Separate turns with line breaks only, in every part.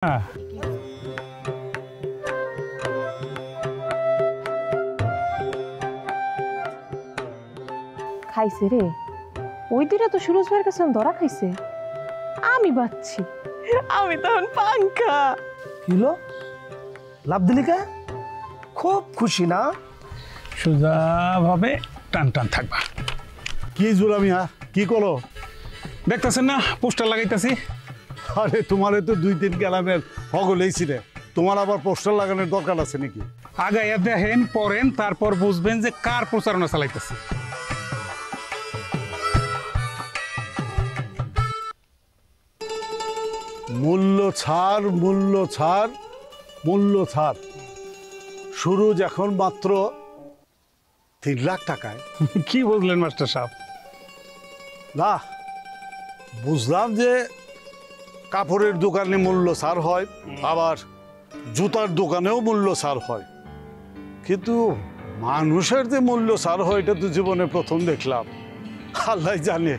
খাইছে রে, ওই দিনে তো সুরজ ভাইয়ের কাছে ধরা খাইছে। আমি বাচ্ছি, আমি তখন পাঙ্খা।
কিলো লাভ দিলি কে? খুব খুশি না?
সোজা ভাবে টান টান থাকবা।
কি জোড়া মিয়া, কি করো?
দেখতেছেন না পোস্টার লাগাইতেছি।
আরে তোমারে তো 2-3 গ্রামের হগলেই ছিল, তোমার আবার পোস্টার লাগানোর দরকার আছে নাকি?
আগাইয়া দেখেন, পড়েন, তারপর বুঝবেন যে কার প্রচারণা চালাইতেছে।
মূল্য ছাড়, মূল্য ছাড়, মূল্য ছাড়। সুরজ এখন মাত্র 3 লাখ টাকায়।
কি বুঝলেন মাস্টার সাহেব?
না, বুঝলাম যে কাপড়ের দোকানে মূল্য ছাড় হয়, আবার জুতার দোকানেও মূল্য ছাড় হয়, কিন্তু মানুষের যে মূল্য ছাড় হয় এটা তো জীবনে প্রথম দেখলাম। আল্লাহ জানে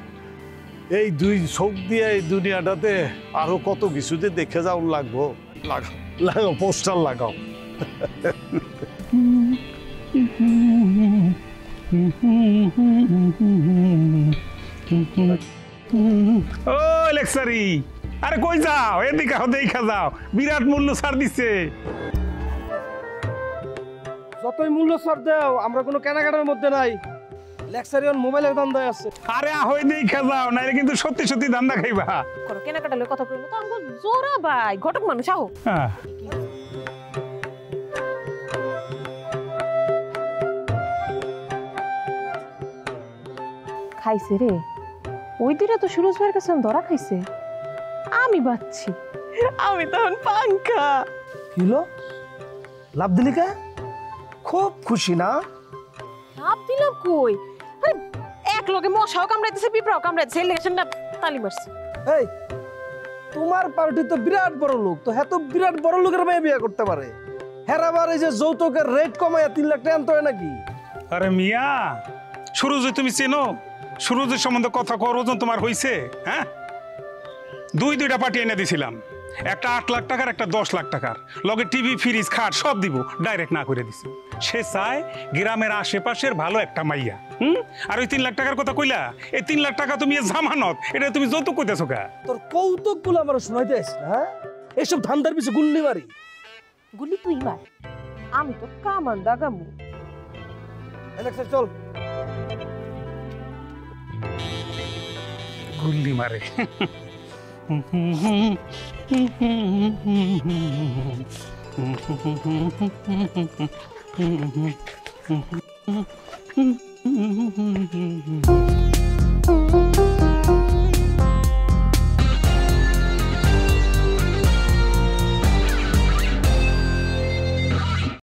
এই 2 চোখ দিয়ে এই দুনিয়াটাতে আরো কত কিছুতে দেখে যাও লাগবো। লাগাও লাগাও, পোস্টার লাগাও।
ও লেকচারি, আরে কই যাও? এদিকে দেখা যাও, বিরাট মূল্য ছাড় দিচ্ছে।
যতই মূল্য ছাড় দাও, আমরা কোনো কেনাকাটার মধ্যে নাই। লেকচারিয়ন মোবাইলের দাম দেয় আছে।
আরে হই দেখা যাও, নাইলে কিন্তু সত্যি সত্যি ধান্দা খাইবা।
করো কেনাকাটা লই কথা কইলো তো আমগো জোরা ভাই, ঘটক মানুষ আহো।
হ্যাঁ,
খাইছে রে, ওই দিনে তো সুরজ ভাইয়ের কাছে ধরা খাইছে। আমি বাচ্ছি, আমি তখন পাঙ্খা।
কিলো লাভ দিলি কে? খুব খুশি না?
লাভ দিলাম কই? আরে এক লগে মশাও কামড়াইতেছে, পিঁপড়াও কামড়াইতেছে, ইলেকশন না তালি মারছে।
এই তোমার পার্টি তো বিরাট বড় লোক, তো হ্যাঁ তো বিরাট বড় লোকের মেয়ে বিয়ে করতে পারে। হেরাবার এই যে যৌতুকের রেট কমায় 3 লাখ টাকা আনতে হয় নাকি?
আরে মিয়া, সুরজ তুমি চেনো? সুরজের সম্বন্ধে কথা কর ওজন তোমার হইছে? হ্যাঁ, 2টা পার্টি এনে দিছিলাম, একটা 8 লাখ টাকার, একটা 10 লাখ টাকার, লগে টিভি, ফ্রিজ, খাট সব দিব, ডাইরেক্ট না করে দিছি। সে চায় গ্রামের আশেপাশের ভালো একটা মাইয়া। আর ওই 3 লাখ টাকার কথা কইলা, এই 3 লাখ টাকা তুমি জামানত, এটা তুমি যৌতুক কইতেছো কা?
তোর কৌতুক গুলো আমার শোনাইতে আসছে না? এইসব ধান্দার পিছে গুল্লি মারি।
গুলি তুই মার, আমি তো কামান দাগামু।
এলেক্সা চল।
গুল্লি মারে।